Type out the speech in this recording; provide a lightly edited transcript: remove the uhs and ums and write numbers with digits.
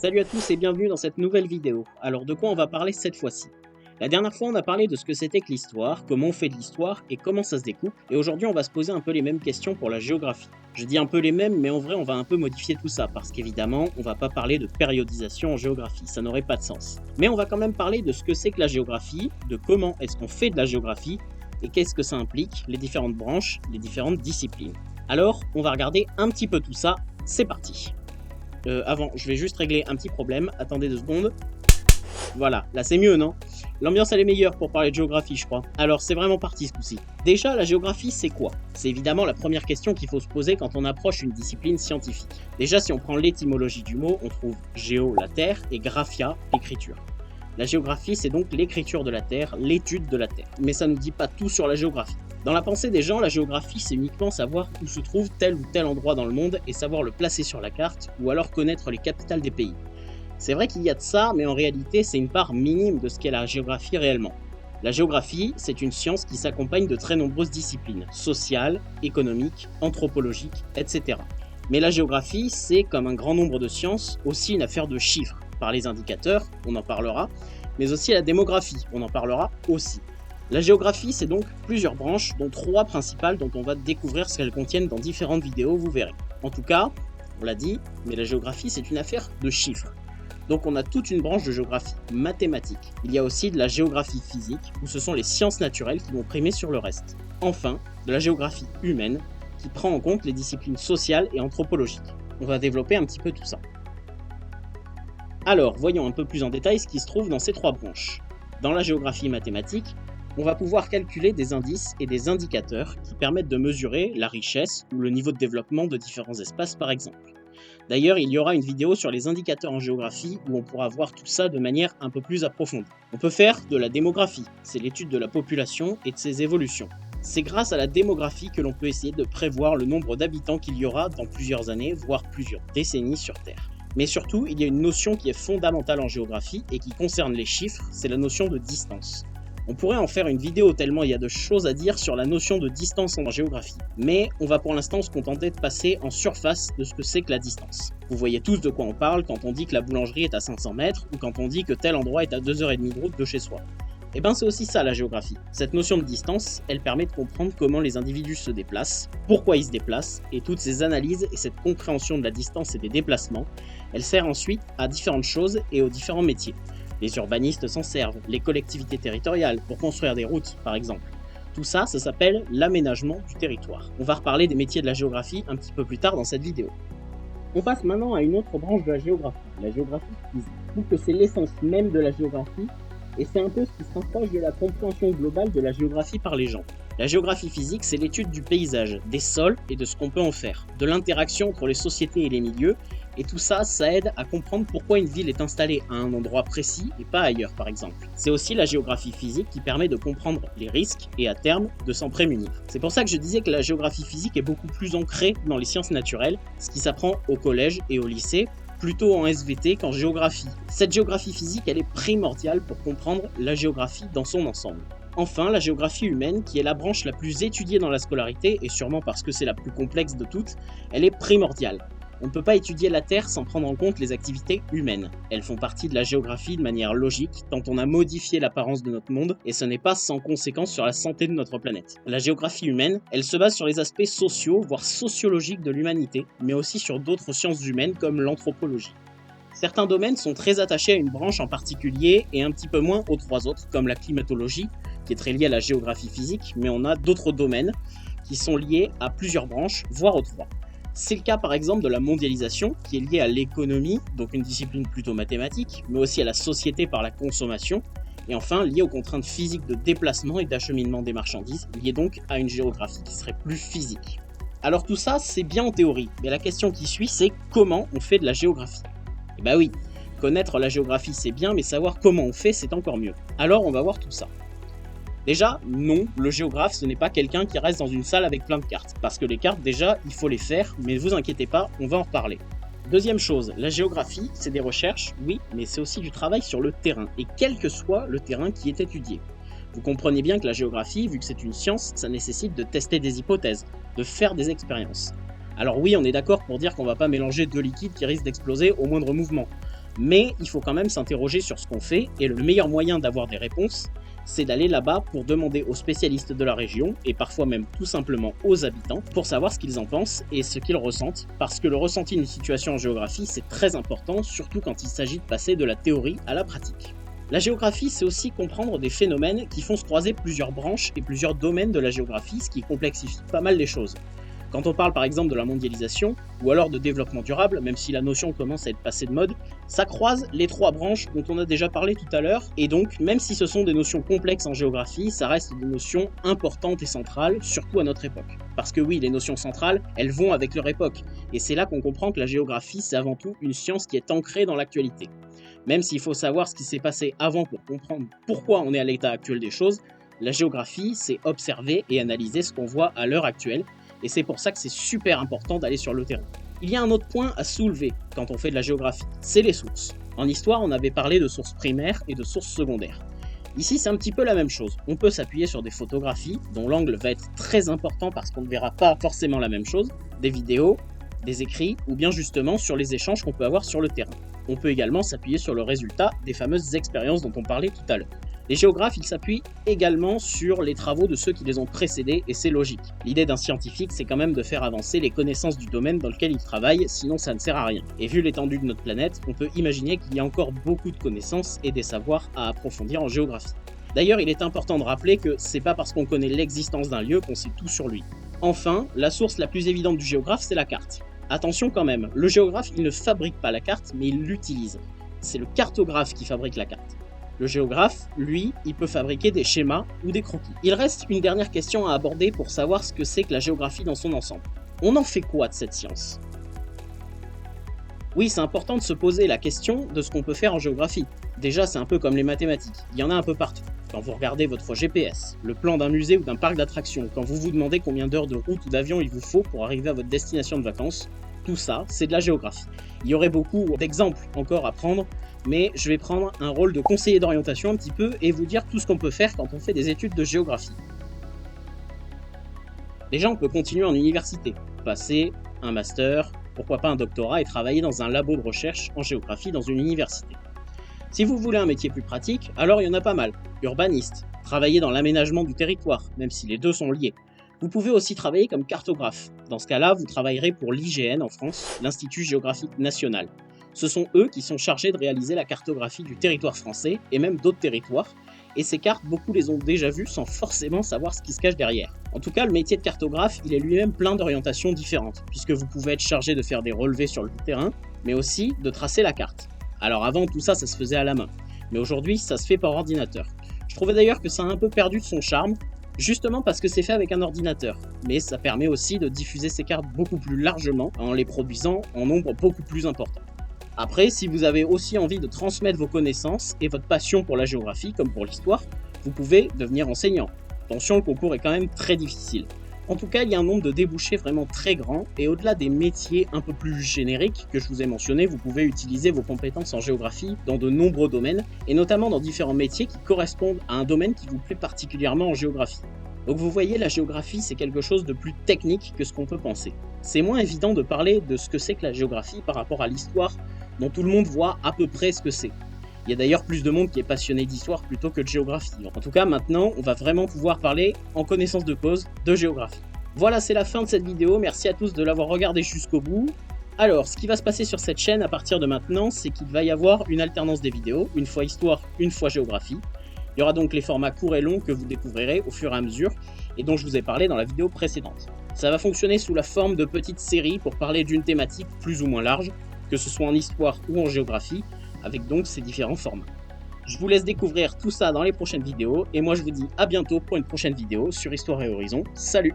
Salut à tous et bienvenue dans cette nouvelle vidéo. Alors de quoi on va parler cette fois-ci? La dernière fois on a parlé de ce que c'était que l'histoire, comment on fait de l'histoire et comment ça se découpe, et aujourd'hui on va se poser un peu les mêmes questions pour la géographie. Je dis un peu les mêmes, mais en vrai on va un peu modifier tout ça, parce qu'évidemment on va pas parler de périodisation en géographie, ça n'aurait pas de sens. Mais on va quand même parler de ce que c'est que la géographie, de comment est-ce qu'on fait de la géographie, et qu'est-ce que ça implique, les différentes branches, les différentes disciplines. Alors on va regarder un petit peu tout ça, c'est parti. Avant, je vais juste régler un petit problème. Attendez 2 secondes. Voilà, là c'est mieux, non? L'ambiance elle est meilleure pour parler de géographie, je crois. Alors c'est vraiment parti ce coup-ci. Déjà, la géographie c'est quoi? C'est évidemment la première question qu'il faut se poser quand on approche une discipline scientifique. Déjà, si on prend l'étymologie du mot, on trouve géo, la terre, et graphia, l'écriture. La géographie, c'est donc l'écriture de la Terre, l'étude de la Terre. Mais ça ne nous dit pas tout sur la géographie. Dans la pensée des gens, la géographie, c'est uniquement savoir où se trouve tel ou tel endroit dans le monde et savoir le placer sur la carte, ou alors connaître les capitales des pays. C'est vrai qu'il y a de ça, mais en réalité, c'est une part minime de ce qu'est la géographie réellement. La géographie, c'est une science qui s'accompagne de très nombreuses disciplines, sociales, économiques, anthropologiques, etc. Mais la géographie, c'est, comme un grand nombre de sciences, aussi une affaire de chiffres. Par les indicateurs, on en parlera, mais aussi la démographie, on en parlera aussi. La géographie, c'est donc plusieurs branches, dont 3 principales dont on va découvrir ce qu'elles contiennent dans différentes vidéos, vous verrez. En tout cas, on l'a dit, mais la géographie, c'est une affaire de chiffres. Donc on a toute une branche de géographie mathématique. Il y a aussi de la géographie physique, où ce sont les sciences naturelles qui vont primer sur le reste. Enfin, de la géographie humaine, qui prend en compte les disciplines sociales et anthropologiques. On va développer un petit peu tout ça. Alors, voyons un peu plus en détail ce qui se trouve dans ces 3 branches. Dans la géographie mathématique, on va pouvoir calculer des indices et des indicateurs qui permettent de mesurer la richesse ou le niveau de développement de différents espaces par exemple. D'ailleurs, il y aura une vidéo sur les indicateurs en géographie où on pourra voir tout ça de manière un peu plus approfondie. On peut faire de la démographie, c'est l'étude de la population et de ses évolutions. C'est grâce à la démographie que l'on peut essayer de prévoir le nombre d'habitants qu'il y aura dans plusieurs années, voire plusieurs décennies sur Terre. Mais surtout, il y a une notion qui est fondamentale en géographie et qui concerne les chiffres, c'est la notion de distance. On pourrait en faire une vidéo tellement il y a de choses à dire sur la notion de distance en géographie, mais on va pour l'instant se contenter de passer en surface de ce que c'est que la distance. Vous voyez tous de quoi on parle quand on dit que la boulangerie est à 500 mètres ou quand on dit que tel endroit est à 2h30 de route de chez soi. Et ben c'est aussi ça la géographie. Cette notion de distance, elle permet de comprendre comment les individus se déplacent, pourquoi ils se déplacent, et toutes ces analyses et cette compréhension de la distance et des déplacements, elle sert ensuite à différentes choses et aux différents métiers. Les urbanistes s'en servent, les collectivités territoriales, pour construire des routes par exemple. Tout ça, ça s'appelle l'aménagement du territoire. On va reparler des métiers de la géographie un petit peu plus tard dans cette vidéo. On passe maintenant à une autre branche de la géographie physique. Je trouve que c'est l'essence même de la géographie, et c'est un peu ce qui se rapproche de la compréhension globale de la géographie par les gens. La géographie physique, c'est l'étude du paysage, des sols et de ce qu'on peut en faire, de l'interaction entre les sociétés et les milieux, et tout ça, ça aide à comprendre pourquoi une ville est installée à un endroit précis et pas ailleurs par exemple. C'est aussi la géographie physique qui permet de comprendre les risques et à terme de s'en prémunir. C'est pour ça que je disais que la géographie physique est beaucoup plus ancrée dans les sciences naturelles, ce qui s'apprend au collège et au lycée, plutôt en SVT qu'en géographie. Cette géographie physique, elle est primordiale pour comprendre la géographie dans son ensemble. Enfin, la géographie humaine, qui est la branche la plus étudiée dans la scolarité, et sûrement parce que c'est la plus complexe de toutes, elle est primordiale. On ne peut pas étudier la Terre sans prendre en compte les activités humaines. Elles font partie de la géographie de manière logique, tant on a modifié l'apparence de notre monde, et ce n'est pas sans conséquence sur la santé de notre planète. La géographie humaine, elle se base sur les aspects sociaux, voire sociologiques de l'humanité, mais aussi sur d'autres sciences humaines comme l'anthropologie. Certains domaines sont très attachés à une branche en particulier et un petit peu moins aux 3 autres, comme la climatologie, qui est très liée à la géographie physique, mais on a d'autres domaines qui sont liés à plusieurs branches, voire aux 3. C'est le cas par exemple de la mondialisation, qui est liée à l'économie, donc une discipline plutôt mathématique, mais aussi à la société par la consommation, et enfin liée aux contraintes physiques de déplacement et d'acheminement des marchandises, liées donc à une géographie qui serait plus physique. Alors tout ça, c'est bien en théorie, mais la question qui suit, c'est comment on fait de la géographie? Et bah oui, connaître la géographie c'est bien, mais savoir comment on fait c'est encore mieux. Alors on va voir tout ça. Déjà, non, le géographe ce n'est pas quelqu'un qui reste dans une salle avec plein de cartes. Parce que les cartes déjà, il faut les faire, mais ne vous inquiétez pas, on va en reparler. Deuxième chose, la géographie, c'est des recherches, oui, mais c'est aussi du travail sur le terrain, et quel que soit le terrain qui est étudié. Vous comprenez bien que la géographie, vu que c'est une science, ça nécessite de tester des hypothèses, de faire des expériences. Alors oui, on est d'accord pour dire qu'on va pas mélanger 2 liquides qui risquent d'exploser au moindre mouvement. Mais il faut quand même s'interroger sur ce qu'on fait, et le meilleur moyen d'avoir des réponses, c'est d'aller là-bas pour demander aux spécialistes de la région, et parfois même tout simplement aux habitants, pour savoir ce qu'ils en pensent et ce qu'ils ressentent, parce que le ressenti d'une situation en géographie, c'est très important, surtout quand il s'agit de passer de la théorie à la pratique. La géographie, c'est aussi comprendre des phénomènes qui font se croiser plusieurs branches et plusieurs domaines de la géographie, ce qui complexifie pas mal les choses. Quand on parle par exemple de la mondialisation, ou alors de développement durable, même si la notion commence à être passée de mode, ça croise les trois branches dont on a déjà parlé tout à l'heure, et donc même si ce sont des notions complexes en géographie, ça reste des notions importantes et centrales, surtout à notre époque. Parce que oui, les notions centrales, elles vont avec leur époque, et c'est là qu'on comprend que la géographie, c'est avant tout une science qui est ancrée dans l'actualité. Même s'il faut savoir ce qui s'est passé avant pour comprendre pourquoi on est à l'état actuel des choses, la géographie, c'est observer et analyser ce qu'on voit à l'heure actuelle, et c'est pour ça que c'est super important d'aller sur le terrain. Il y a un autre point à soulever quand on fait de la géographie, c'est les sources. En histoire, on avait parlé de sources primaires et de sources secondaires. Ici, c'est un petit peu la même chose. On peut s'appuyer sur des photographies, dont l'angle va être très important parce qu'on ne verra pas forcément la même chose, des vidéos, des écrits, ou bien justement sur les échanges qu'on peut avoir sur le terrain. On peut également s'appuyer sur le résultat des fameuses expériences dont on parlait tout à l'heure. Les géographes, ils s'appuient également sur les travaux de ceux qui les ont précédés, et c'est logique. L'idée d'un scientifique, c'est quand même de faire avancer les connaissances du domaine dans lequel il travaille, sinon ça ne sert à rien. Et vu l'étendue de notre planète, on peut imaginer qu'il y a encore beaucoup de connaissances et des savoirs à approfondir en géographie. D'ailleurs, il est important de rappeler que c'est pas parce qu'on connaît l'existence d'un lieu qu'on sait tout sur lui. Enfin, la source la plus évidente du géographe, c'est la carte. Attention quand même, le géographe, il ne fabrique pas la carte, mais il l'utilise. C'est le cartographe qui fabrique la carte. Le géographe, lui, il peut fabriquer des schémas ou des croquis. Il reste une dernière question à aborder pour savoir ce que c'est que la géographie dans son ensemble. On en fait quoi de cette science ? Oui, c'est important de se poser la question de ce qu'on peut faire en géographie. Déjà, c'est un peu comme les mathématiques, il y en a un peu partout. Quand vous regardez votre GPS, le plan d'un musée ou d'un parc d'attractions, quand vous vous demandez combien d'heures de route ou d'avion il vous faut pour arriver à votre destination de vacances, tout ça, c'est de la géographie. Il y aurait beaucoup d'exemples encore à prendre, mais je vais prendre un rôle de conseiller d'orientation un petit peu et vous dire tout ce qu'on peut faire quand on fait des études de géographie. Déjà, on peut continuer en université, passer un master, pourquoi pas un doctorat et travailler dans un labo de recherche en géographie dans une université. Si vous voulez un métier plus pratique, alors il y en a pas mal. Urbaniste, travailler dans l'aménagement du territoire, même si les deux sont liés. Vous pouvez aussi travailler comme cartographe. Dans ce cas-là, vous travaillerez pour l'IGN en France, l'Institut géographique national. Ce sont eux qui sont chargés de réaliser la cartographie du territoire français et même d'autres territoires, et ces cartes, beaucoup les ont déjà vues sans forcément savoir ce qui se cache derrière. En tout cas, le métier de cartographe, il est lui-même plein d'orientations différentes, puisque vous pouvez être chargé de faire des relevés sur le terrain, mais aussi de tracer la carte. Alors avant, tout ça, ça se faisait à la main, mais aujourd'hui, ça se fait par ordinateur. Je trouvais d'ailleurs que ça a un peu perdu de son charme, justement parce que c'est fait avec un ordinateur, mais ça permet aussi de diffuser ces cartes beaucoup plus largement en les produisant en nombre beaucoup plus important. Après, si vous avez aussi envie de transmettre vos connaissances et votre passion pour la géographie comme pour l'histoire, vous pouvez devenir enseignant. Attention, le concours est quand même très difficile. En tout cas, il y a un nombre de débouchés vraiment très grand, et au-delà des métiers un peu plus génériques que je vous ai mentionnés, vous pouvez utiliser vos compétences en géographie dans de nombreux domaines, et notamment dans différents métiers qui correspondent à un domaine qui vous plaît particulièrement en géographie. Donc vous voyez, la géographie, c'est quelque chose de plus technique que ce qu'on peut penser. C'est moins évident de parler de ce que c'est que la géographie par rapport à l'histoire, dont tout le monde voit à peu près ce que c'est. Il y a d'ailleurs plus de monde qui est passionné d'histoire plutôt que de géographie. En tout cas, maintenant, on va vraiment pouvoir parler en connaissance de cause de géographie. Voilà, c'est la fin de cette vidéo. Merci à tous de l'avoir regardé jusqu'au bout. Alors, ce qui va se passer sur cette chaîne à partir de maintenant, c'est qu'il va y avoir une alternance des vidéos, une fois histoire, une fois géographie. Il y aura donc les formats courts et longs que vous découvrirez au fur et à mesure, et dont je vous ai parlé dans la vidéo précédente. Ça va fonctionner sous la forme de petites séries pour parler d'une thématique plus ou moins large, que ce soit en histoire ou en géographie, avec donc ces différents formats. Je vous laisse découvrir tout ça dans les prochaines vidéos, et moi je vous dis à bientôt pour une prochaine vidéo sur Histoire et Horizon. Salut!